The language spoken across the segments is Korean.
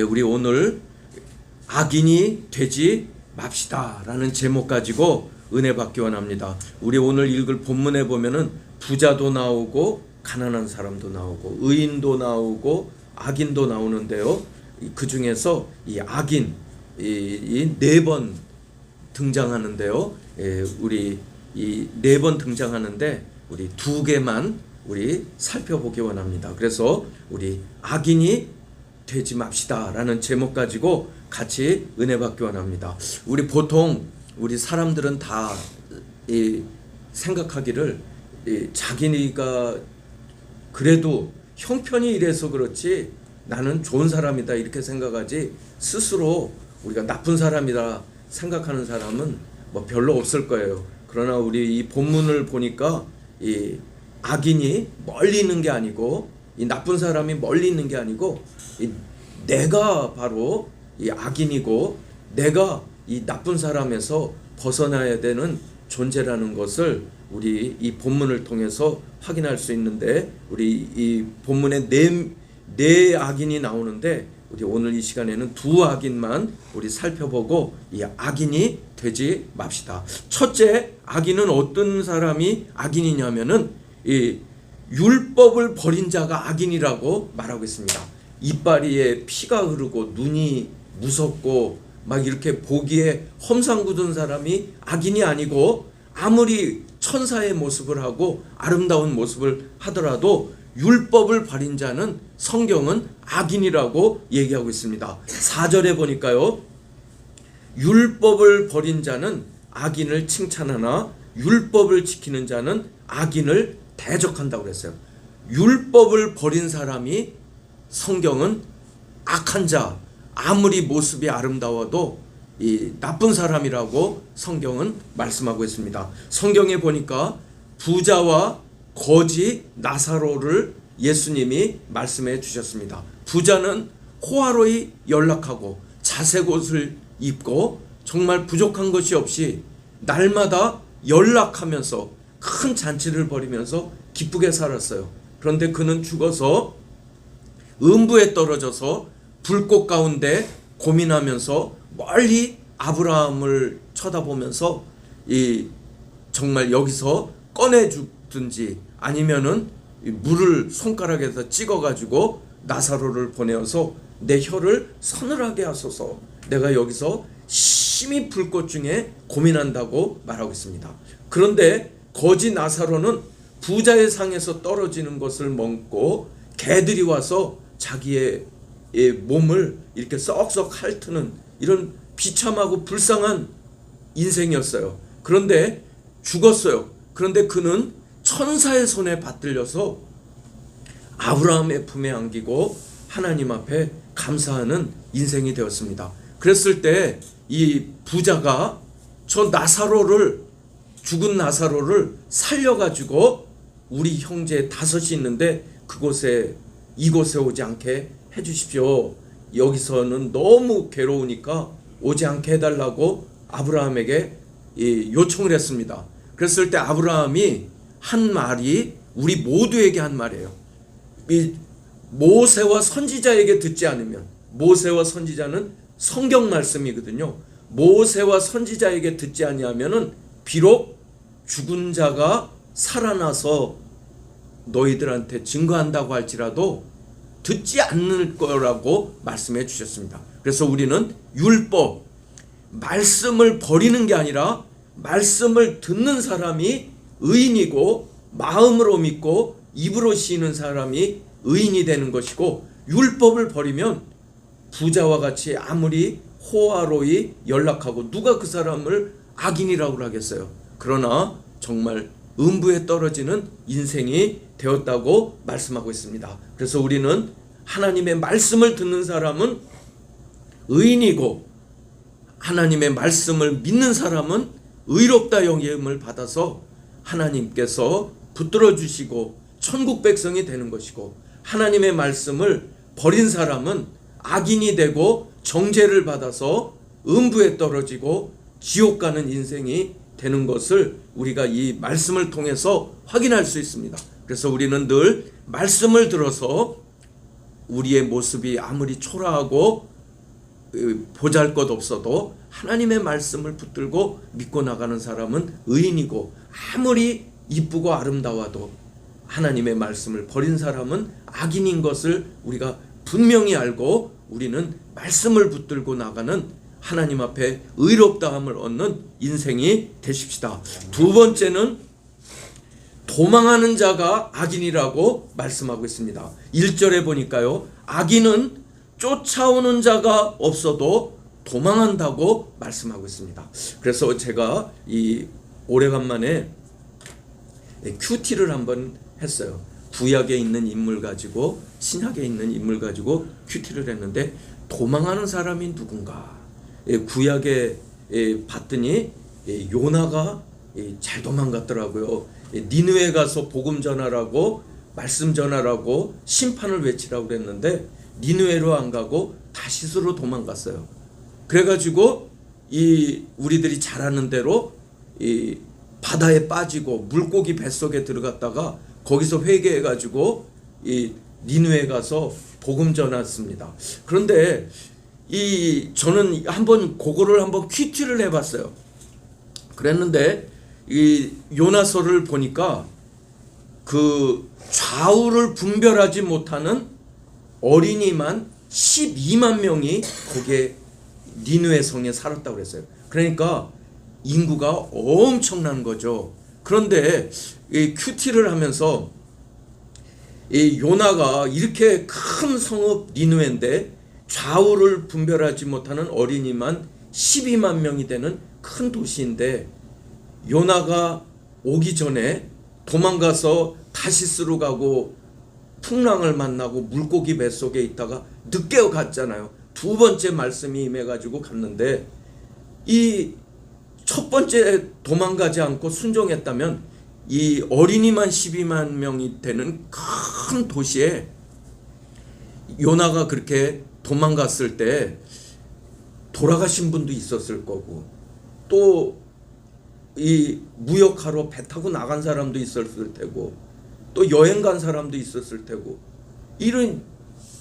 우리 오늘 악인이 되지 맙시다 라는 제목 가지고 은혜 받기 원합니다. 우리 오늘 읽을 본문에 보면은 부자도 나오고 가난한 사람도 나오고 의인도 나오고 악인도 나오는데요, 그 중에서 이 악인 이 네 번 등장하는데요, 우리 이 네 번 등장하는데 우리 두 개만 우리 살펴보기 원합니다. 그래서 우리 악인이 되지 맙시다 라는 제목 가지고 같이 은혜 받기 원합니다. 우리 보통 우리 사람들은 다 생각하기를 자기가 그래도 형편이 이래서 그렇지 나는 좋은 사람이다 이렇게 생각하지, 스스로 우리가 나쁜 사람이다 생각하는 사람은 뭐 별로 없을 거예요. 그러나 우리 이 본문을 보니까 이 악인이 멀리 있는 게 아니고, 이 나쁜 사람이 멀리 있는 게 아니고, 내가 바로 이 악인이고 내가 이 나쁜 사람에서 벗어나야 되는 존재라는 것을 우리 이 본문을 통해서 확인할 수 있는데, 우리 이 본문에 네 악인이 나오는데 우리 오늘 이 시간에는 두 악인만 우리 살펴보고 이 악인이 되지 맙시다. 첫째, 악인은 어떤 사람이 악인이냐면은 이 율법을 버린 자가 악인이라고 말하고 있습니다. 이빨이에 피가 흐르고 눈이 무섭고 막 이렇게 보기에 험상 굳은 사람이 악인이 아니고, 아무리 천사의 모습을 하고 아름다운 모습을 하더라도 율법을 버린 자는 성경은 악인이라고 얘기하고 있습니다. 4절에 보니까요, 율법을 버린 자는 악인을 칭찬하나 율법을 지키는 자는 악인을 대적한다고 그랬어요. 율법을 버린 사람이 성경은 악한 자, 아무리 모습이 아름다워도 이 나쁜 사람이라고 성경은 말씀하고 있습니다. 성경에 보니까 부자와 거지 나사로를 예수님이 말씀해 주셨습니다. 부자는 호화로이 연락하고 자색 옷을 입고 정말 부족한 것이 없이 날마다 연락하면서 큰 잔치를 벌이면서 기쁘게 살았어요. 그런데 그는 죽어서 음부에 떨어져서 불꽃 가운데 고민하면서 멀리 아브라함을 쳐다보면서 이 정말 여기서 꺼내 주든지 아니면은 물을 손가락에서 찍어 가지고 나사로를 보내어서 내 혀를 서늘하게 하소서, 내가 여기서 심히 불꽃 중에 고민한다고 말하고 있습니다. 그런데 거지 나사로는 부자의 상에서 떨어지는 것을 먹고 개들이 와서 자기의 몸을 이렇게 썩썩 핥는 이런 비참하고 불쌍한 인생이었어요. 그런데 죽었어요. 그런데 그는 천사의 손에 받들려서 아브라함의 품에 안기고 하나님 앞에 감사하는 인생이 되었습니다. 그랬을 때 이 부자가 저 나사로를, 죽은 나사로를 살려가지고 우리 형제 5이 있는데 이곳에 오지 않게 해주십시오. 여기서는 너무 괴로우니까 오지 않게 해달라고 아브라함에게 요청을 했습니다. 그랬을 때 아브라함이 한 말이 우리 모두에게 한 말이에요. 이 모세와 선지자에게 듣지 않으면, 모세와 선지자는 성경 말씀이거든요. 모세와 선지자에게 듣지 아니하면은 비록 죽은 자가 살아나서 너희들한테 증거한다고 할지라도 듣지 않을 거라고 말씀해 주셨습니다. 그래서 우리는 율법, 말씀을 버리는 게 아니라 말씀을 듣는 사람이 의인이고, 마음으로 믿고 입으로 시이는 사람이 의인이 되는 것이고, 율법을 버리면 부자와 같이 아무리 호화로이 연락하고 누가 그 사람을 악인이라고 하겠어요. 그러나 정말 음부에 떨어지는 인생이 되었다고 말씀하고 있습니다. 그래서 우리는 하나님의 말씀을 듣는 사람은 의인이고, 하나님의 말씀을 믿는 사람은 의롭다 영예음을 받아서 하나님께서 붙들어 주시고 천국 백성이 되는 것이고, 하나님의 말씀을 버린 사람은 악인이 되고 정죄를 받아서 음부에 떨어지고 지옥 가는 인생이 되는 것을 우리가 이 말씀을 통해서 확인할 수 있습니다. 그래서 우리는 늘 말씀을 들어서 우리의 모습이 아무리 초라하고 보잘것없어도 하나님의 말씀을 붙들고 믿고 나가는 사람은 의인이고, 아무리 이쁘고 아름다워도 하나님의 말씀을 버린 사람은 악인인 것을 우리가 분명히 알고, 우리는 말씀을 붙들고 나가는 하나님 앞에 의롭다함을 얻는 인생이 되십시다. 두 번째는 도망하는 자가 악인이라고 말씀하고 있습니다. 1절에 보니까요, 악인은 쫓아오는 자가 없어도 도망한다고 말씀하고 있습니다. 그래서 제가 이 오래간만에 큐티를 한번 했어요. 구약에 있는 인물 가지고 신약에 있는 인물 가지고 큐티를 했는데, 도망하는 사람이 누군가? 구약에 봤더니 요나가 잘 도망갔더라고요. 니느웨 가서 복음 전하라고, 말씀 전하라고, 심판을 외치라고 그랬는데 니느웨로 안 가고 다시스로 도망갔어요. 그래가지고 우리들이 잘 아는 대로 이 바다에 빠지고 물고기 뱃속에 들어갔다가 거기서 회개해가지고 이 니느웨 가서 복음 전했습니다. 그런데 저는 그거를 한번 퀴즈를 해봤어요. 그랬는데 이 요나서를 보니까 그 좌우를 분별하지 못하는 어린이만 12만 명이 거기에 니느웨 성에 살았다고 그랬어요. 그러니까 인구가 엄청난 거죠. 그런데 이 큐티를 하면서 이 요나가 이렇게 큰 성읍 니느웨인데 좌우를 분별하지 못하는 어린이만 12만 명이 되는 큰 도시인데, 요나가 오기 전에 도망가서 다시스로 가고 풍랑을 만나고 물고기 뱃속에 있다가 늦게 갔잖아요. 두 번째 말씀이 임해가지고 갔는데, 이 첫 번째 도망가지 않고 순종했다면 이 어린이만 12만 명이 되는 큰 도시에 요나가 그렇게 도망갔을 때 돌아가신 분도 있었을 거고, 또 이 무역하러 배 타고 나간 사람도 있었을 테고, 또 여행 간 사람도 있었을 테고,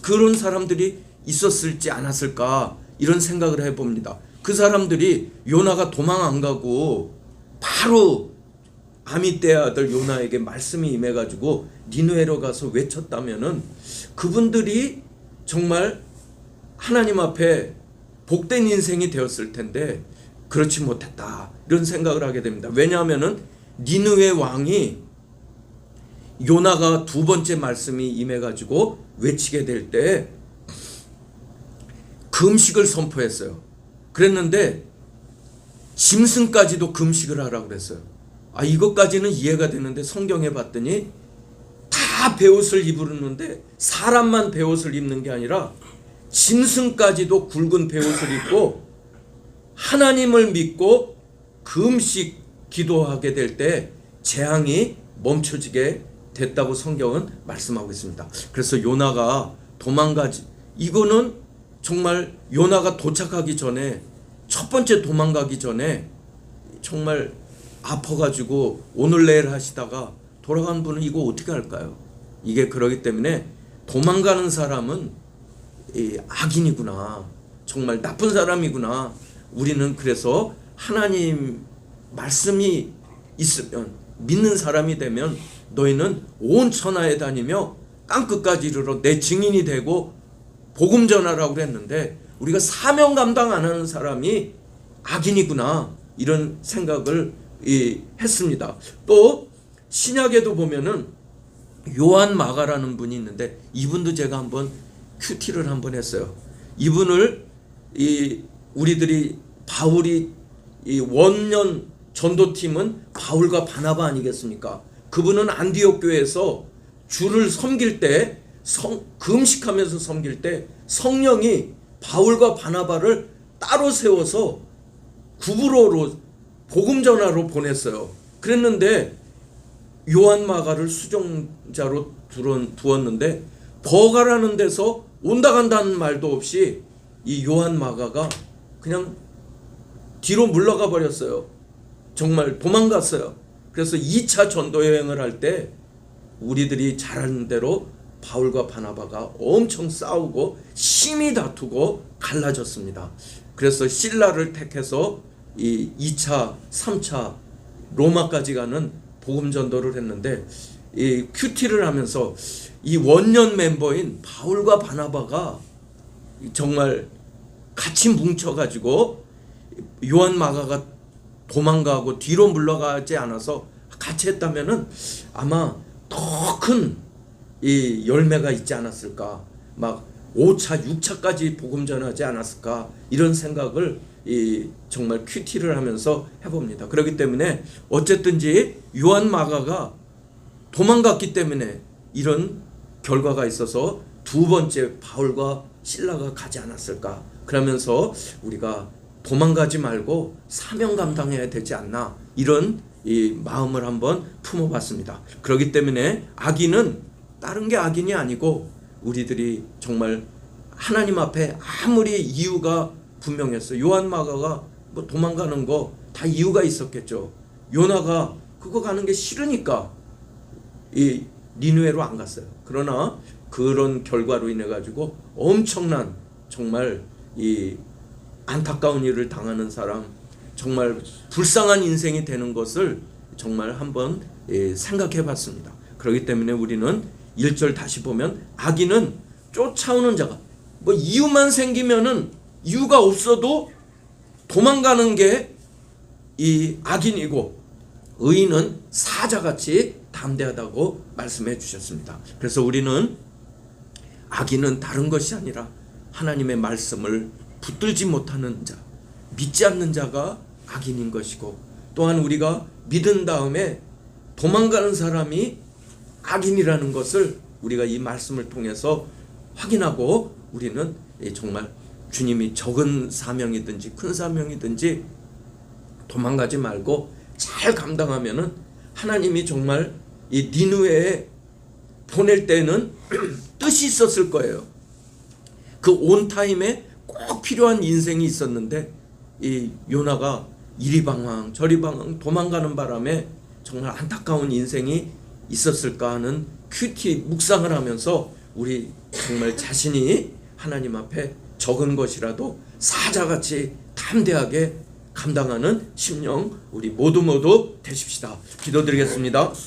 그런 사람들이 있었을지 않았을까, 이런 생각을 해봅니다. 그 사람들이 요나가 도망 안 가고 바로 아미떼의 아들 요나에게 말씀이 임해가지고 니느웨로 가서 외쳤다면은 그분들이 정말 하나님 앞에 복된 인생이 되었을 텐데, 그렇지 못했다, 이런 생각을 하게 됩니다. 왜냐하면은 니느웨 왕이 요나가 두 번째 말씀이 임해가지고 외치게 될 때 금식을 선포했어요. 그랬는데 짐승까지도 금식을 하라고 그랬어요. 이것까지는 이해가 되는데, 성경에 봤더니 다 베옷을 입었는데 사람만 베옷을 입는 게 아니라 짐승까지도 굵은 베옷을 입고 하나님을 믿고 금식 기도하게 될 때 재앙이 멈춰지게 됐다고 성경은 말씀하고 있습니다. 그래서 요나가 이거는 정말 요나가 도착하기 전에, 첫 번째 도망가기 전에 정말 아파가지고 오늘 내일 하시다가 돌아간 분은 이거 어떻게 할까요? 이게 그러기 때문에 도망가는 사람은 악인이구나, 정말 나쁜 사람이구나. 우리는 그래서 하나님 말씀이 있으면, 믿는 사람이 되면 너희는 온 천하에 다니며 땅끝까지 이르러 내 증인이 되고 복음 전하라고 그랬는데, 우리가 사명 감당 안 하는 사람이 악인이구나, 이런 생각을 했습니다. 또 신약에도 보면은 요한 마가라는 분이 있는데, 이분도 제가 한번 큐티를 한번 했어요. 이분을 우리들이 바울이 원년 전도팀은 바울과 바나바 아니겠습니까? 그분은 안디옥 교회에서 주를 섬길 때, 금식하면서 섬길 때 성령이 바울과 바나바를 따로 세워서 구브로로 복음 전하러 보냈어요. 그랬는데 요한 마가를 수종자로 두었는데, 버가라는 데서 온다 간다는 말도 없이 이 요한 마가가 그냥 뒤로 물러가 버렸어요. 정말 도망갔어요. 그래서 2차 전도 여행을 할 때 우리들이 잘 아는 대로 바울과 바나바가 엄청 싸우고 심히 다투고 갈라졌습니다. 그래서 실라를 택해서 이 2차, 3차 로마까지 가는 복음 전도를 했는데, 이 큐티를 하면서 이 원년 멤버인 바울과 바나바가 정말 같이 뭉쳐가지고 요한 마가가 도망가고 뒤로 물러가지 않아서 같이 했다면은 아마 더 큰 이 열매가 있지 않았을까, 막 5차, 6차까지 복음 전하지 않았을까, 이런 생각을 이 정말 큐티를 하면서 해봅니다. 그렇기 때문에 어쨌든지 요한 마가가 도망갔기 때문에 이런 결과가 있어서 두 번째 바울과 실라가 가지 않았을까. 그러면서 우리가 도망가지 말고 사명 감당해야 되지 않나, 이런 이 마음을 한번 품어봤습니다. 그렇기 때문에 악인은 다른 게 악인이 아니고, 우리들이 정말 하나님 앞에 아무리 이유가 분명했어. 요한 마가가 뭐 도망가는 거 다 이유가 있었겠죠. 요나가 그거 가는 게 싫으니까 이 니느웨로 안 갔어요. 그러나 그런 결과로 인해 가지고 엄청난 정말 이 안타까운 일을 당하는 사람, 정말 불쌍한 인생이 되는 것을 정말 한번 생각해 봤습니다. 그렇기 때문에 우리는 1절 다시 보면, 악인은 쫓아오는 자가, 뭐 이유만 생기면은, 이유가 없어도 도망가는 게 이 악인이고, 의인은 사자같이 담대하다고 말씀해 주셨습니다. 그래서 우리는 악인은 다른 것이 아니라 하나님의 말씀을 붙들지 못하는 자, 믿지 않는 자가 악인인 것이고, 또한 우리가 믿은 다음에 도망가는 사람이 악인이라는 것을 우리가 이 말씀을 통해서 확인하고, 우리는 정말 주님이 적은 사명이든지 큰 사명이든지 도망가지 말고 잘 감당하면은 하나님이 정말 이 니느웨에 보낼 때는 뜻이 있었을 거예요. 그 온 타임에 꼭 필요한 인생이 있었는데, 이 요나가 이리 방황 저리 방황 도망가는 바람에 정말 안타까운 인생이 있었을까 하는 큐티 묵상을 하면서, 우리 정말 자신이 하나님 앞에 적은 것이라도 사자같이 담대하게 감당하는 심령 우리 모두 되십시다. 기도드리겠습니다.